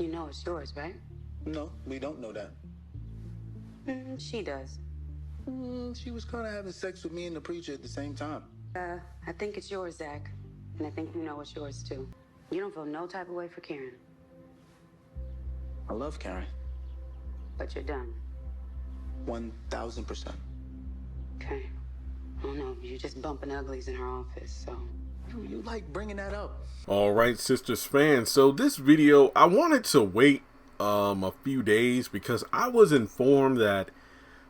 You know it's yours, right? No, we don't know that. She does. She was kind of having sex with me and the preacher at the same time. I think it's yours, Zach. And I think you know it's yours, too. You don't feel no type of way for Karen. I love Karen. But you're done. 1,000%. Okay. I don't know. You're just bumping uglies in her office, so... You like bringing that up. All right, Sistas fans. So this video, I wanted to wait a few days because I was informed that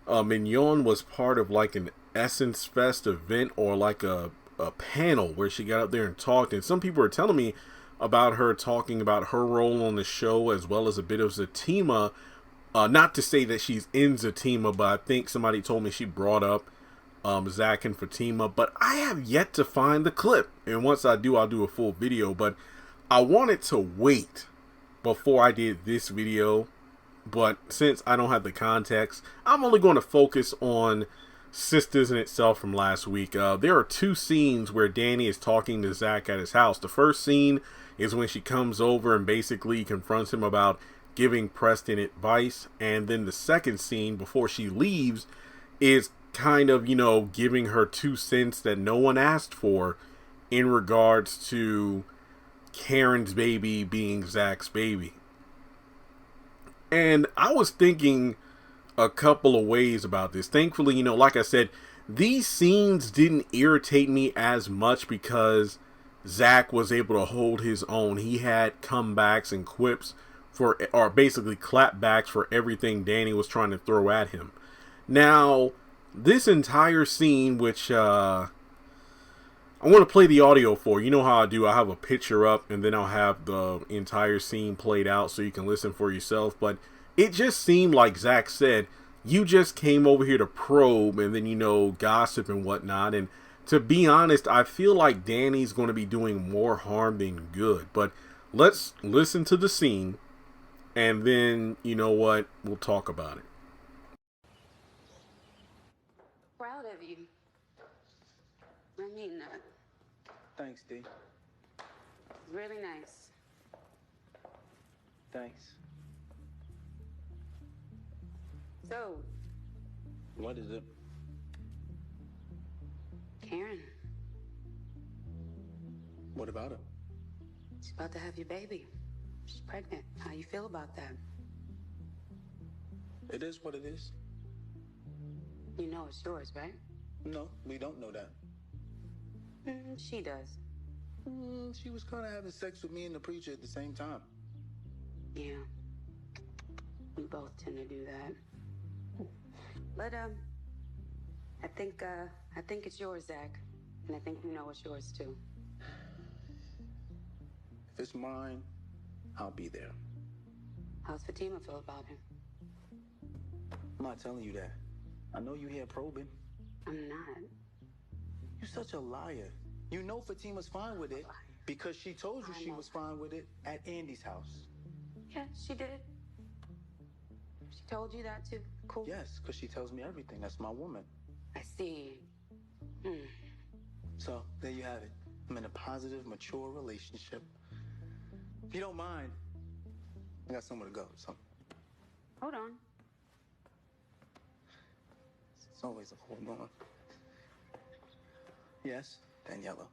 Mignon was part of like an Essence Fest event or like a panel where she got up there and talked. And some people were telling me about her talking about her role on the show as well as a bit of Zatima. Not to say that she's in Zatima, but I think somebody told me she brought up Zach and Fatima, but I have yet to find the clip, and once I do, I'll do a full video. But I wanted to wait before I did this video, but since I don't have the context, I'm only going to focus on Sistas in itself from last week. There are two scenes where Danni is talking to Zach at his house. The first scene is when she comes over and basically confronts him about giving Preston advice, and then the second scene before she leaves is kind of, you know, giving her 2 cents that no one asked for in regards to Karen's baby being Zach's baby. And I was thinking a couple of ways about this. Thankfully, you know, like I said, these scenes didn't irritate me as much because Zach was able to hold his own. He had comebacks and quips for, or basically clapbacks for everything Danni was trying to throw at him. Now, this entire scene, which I want to play the audio for. You know how I do. I have a picture up and then I'll have the entire scene played out so you can listen for yourself. But it just seemed like Zach said, you just came over here to probe and then, you know, gossip and whatnot. And to be honest, I feel like Danny's going to be doing more harm than good. But let's listen to the scene and then, you know what, we'll talk about it. Proud of you. I mean that. Thanks, D. Really nice. Thanks. So, What is it? Karen, What about it? she's about to have your baby. She's pregnant. How you feel about that? It is what it is. You know it's yours, right? No, we don't know that. She does. She was kind of having sex with me and the preacher at the same time. Yeah. We both tend to do that. But, I think it's yours, Zach. And I think you know it's yours, too. If it's mine, I'll be there. How's Fatima feel about him? I'm not telling you that. I know you here probing. I'm not. You're such a liar. You know Fatima's fine with it because she told you she was fine with it at Andy's house. Yeah, she did. She told you that, too? Cool. Yes, because she tells me everything. That's my woman. I see. So, there you have it. I'm in a positive, mature relationship. If you don't mind, I got somewhere to go, so. Hold on. It's always a hold on. Yes, Daniela.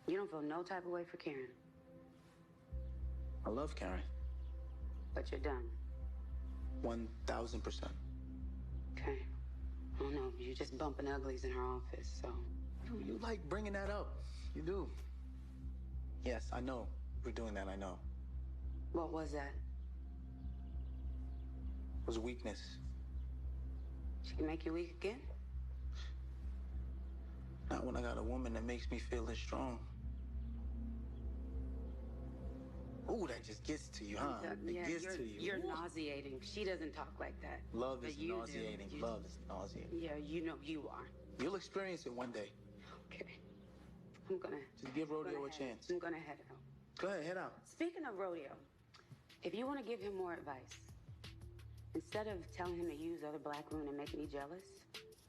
You don't feel no type of way for Karen. I love Karen. But you're done. 1,000%. Okay. I don't know. You're just bumping uglies in her office, so. You like bringing that up. You do. Yes, I know. We're doing that, I know. What was that? It was weakness. She can make you weak again? Not when I got a woman that makes me feel as strong. Ooh, that just gets to you, huh? Yeah, it gets to you. You're Ooh. nauseating. She doesn't talk like that. Love But is you do. nauseating. Love is nauseating. Yeah, you know you are. You'll experience it one day. Okay. I'm gonna... Just give rodeo a chance. I'm gonna head out. Go ahead, head out. Speaking of rodeo, if you want to give him more advice, instead of telling him to use other black women and make me jealous,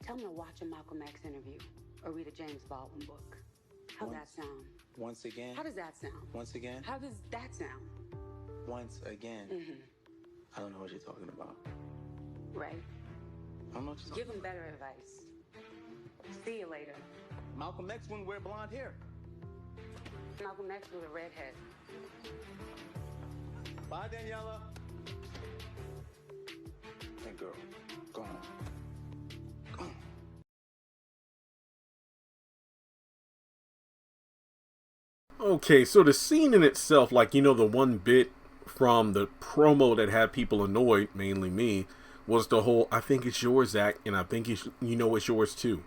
tell him to watch a Malcolm X interview or read a James Baldwin book. How's that sound? Once again. How does that sound? Once again. How does that sound? once again. Mm-hmm. I don't know what you're talking about. Right. I don't know what you're talking Give him better advice. See you later. about. Malcolm X wouldn't wear blonde hair. Malcolm X was a redhead. Bye, Daniela. Hey, girl. Go on. Go on. Okay, so the scene in itself, like, you know, the one bit from the promo that had people annoyed, mainly me, was the whole, I think it's yours, Zach, and I think it's, you know, it's yours too.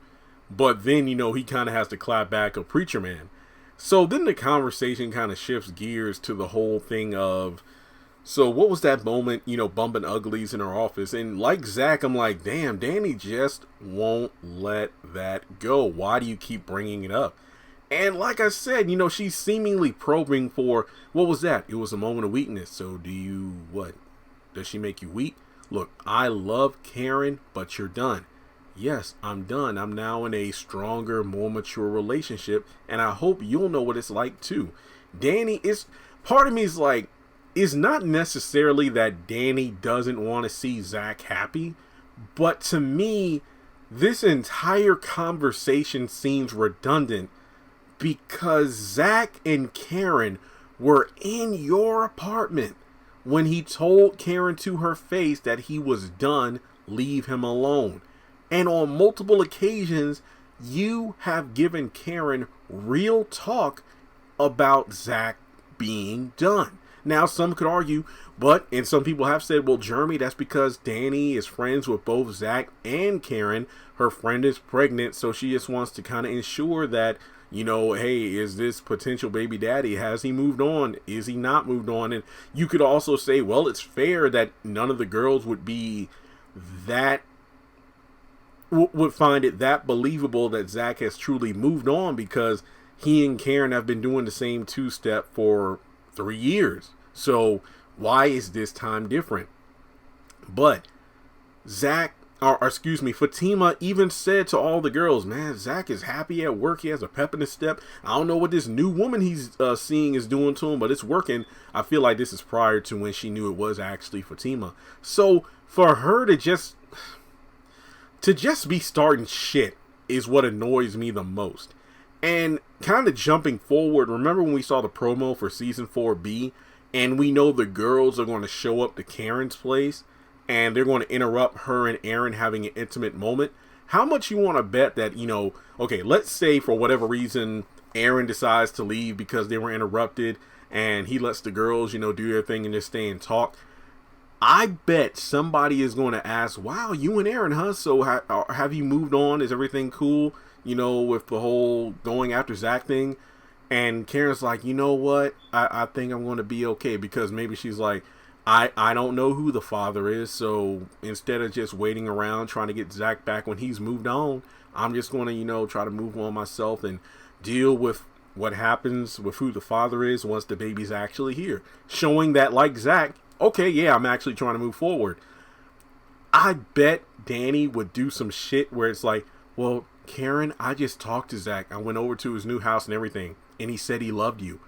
But then, you know, he kind of has to clap back a preacher man. So then the conversation kind of shifts gears to the whole thing of, so what was that moment, you know, bumping uglies in her office? And like Zach, I'm like, damn, Danni just won't let that go. Why do you keep bringing it up? And like I said, you know, she's seemingly probing for, what was that? It was a moment of weakness. So do you, what? Does she make you weak? Look, I love Karen, but you're done. Yes, I'm done. I'm now in a stronger, more mature relationship, and I hope you'll know what it's like too. Danni is, part of me is like, it's not necessarily that Danni doesn't want to see Zach happy, but to me, this entire conversation seems redundant because Zach and Karen were in your apartment when he told Karen to her face that he was done, leave him alone. And on multiple occasions, you have given Karen real talk about Zach being done. Now, some could argue, and some people have said, well, Jeremy, that's because Danni is friends with both Zach and Karen. Her friend is pregnant, so she just wants to kind of ensure that, you know, hey, is this potential baby daddy, has he moved on? Is he not moved on? And you could also say, well, it's fair that none of the girls would find it that believable that Zach has truly moved on because he and Karen have been doing the same two-step for 3 years. So why is this time different? But Fatima even said to all the girls, man, Zach is happy at work. He has a pep in his step. I don't know what this new woman he's seeing is doing to him, but it's working. I feel like this is prior to when she knew it was actually Fatima. So for her to just be starting shit is what annoys me the most. And kind of jumping forward, remember when we saw the promo for season 4B and we know the girls are going to show up to Karen's place and they're going to interrupt her and Aaron having an intimate moment? How much you want to bet that, you know, okay, let's say for whatever reason Aaron decides to leave because they were interrupted and he lets the girls, you know, do their thing and just stay and talk. I bet somebody is going to ask, wow, you and Aaron, huh? So have you moved on? Is everything cool? You know, with the whole going after Zach thing. And Karen's like, you know what? I think I'm going to be okay, because maybe she's like, I don't know who the father is. So instead of just waiting around trying to get Zach back when he's moved on, I'm just going to, you know, try to move on myself and deal with what happens with who the father is once the baby's actually here. Showing that, like Zach, okay, yeah, I'm actually trying to move forward. I bet Danni would do some shit where it's like, well, Karen, I just talked to Zach. I went over to his new house and everything, and he said he loved you.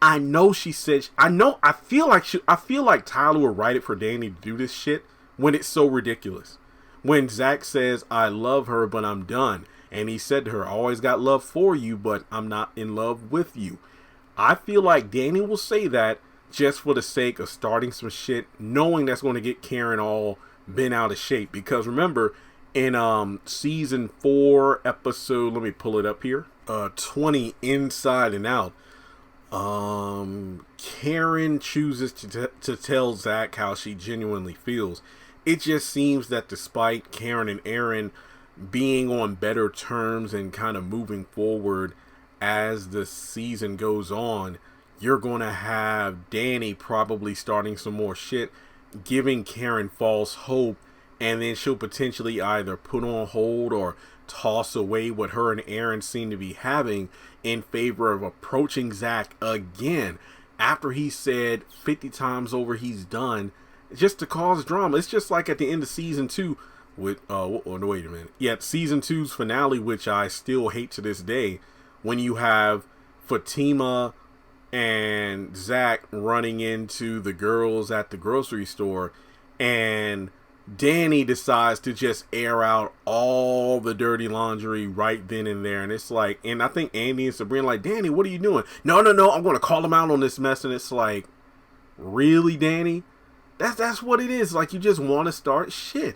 I know she said, I feel like Tyler would write it for Danni to do this shit when it's so ridiculous. When Zach says, I love her, but I'm done. And he said to her, I always got love for you, but I'm not in love with you. I feel like Danni will say that just for the sake of starting some shit, knowing that's going to get Karen all bent out of shape. Because remember, in season 4 episode, let me pull it up here, 20, Inside and Out, Karen chooses to tell Zach how she genuinely feels. It just seems that despite Karen and Aaron being on better terms and kind of moving forward as the season goes on, you're going to have Danni probably starting some more shit, giving Karen false hope, and then she'll potentially either put on hold or toss away what her and Aaron seem to be having in favor of approaching Zach again after he said 50 times over he's done, just to cause drama. It's just like at the end of season 2 with wait a minute. Yeah, season 2's finale, which I still hate to this day, when you have Fatima and Zach running into the girls at the grocery store, and Danni decides to just air out all the dirty laundry right then and there. And it's like, and I think Andy and Sabrina like, Danni, what are you doing? No, I'm going to call him out on this mess. And it's like, really, Danni? That's what it is. Like, you just want to start shit.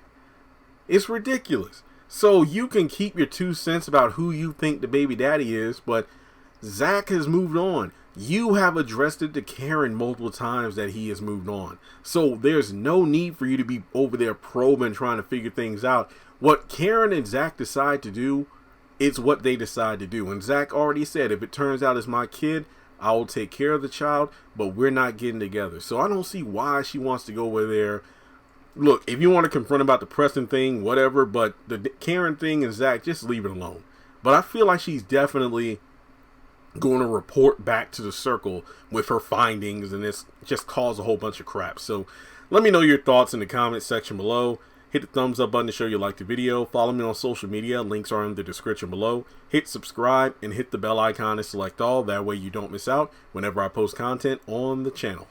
It's ridiculous. So you can keep your 2 cents about who you think the baby daddy is, but Zach has moved on. You have addressed it to Karen multiple times that he has moved on. So there's no need for you to be over there probing, trying to figure things out. What Karen and Zach decide to do, it's what they decide to do. And Zach already said, if it turns out it's my kid, I will take care of the child, but we're not getting together. So I don't see why she wants to go over there. Look, if you want to confront about the Preston thing, whatever, but the Karen thing and Zach, just leave it alone. But I feel like she's definitely going to report back to the circle with her findings, and it's just cause a whole bunch of crap. So let me know your thoughts in the comment section below. Hit the thumbs up button to show you like the video. Follow me on social media. Links are in the description below. Hit subscribe and hit the bell icon to select all. That way you don't miss out whenever I post content on the channel.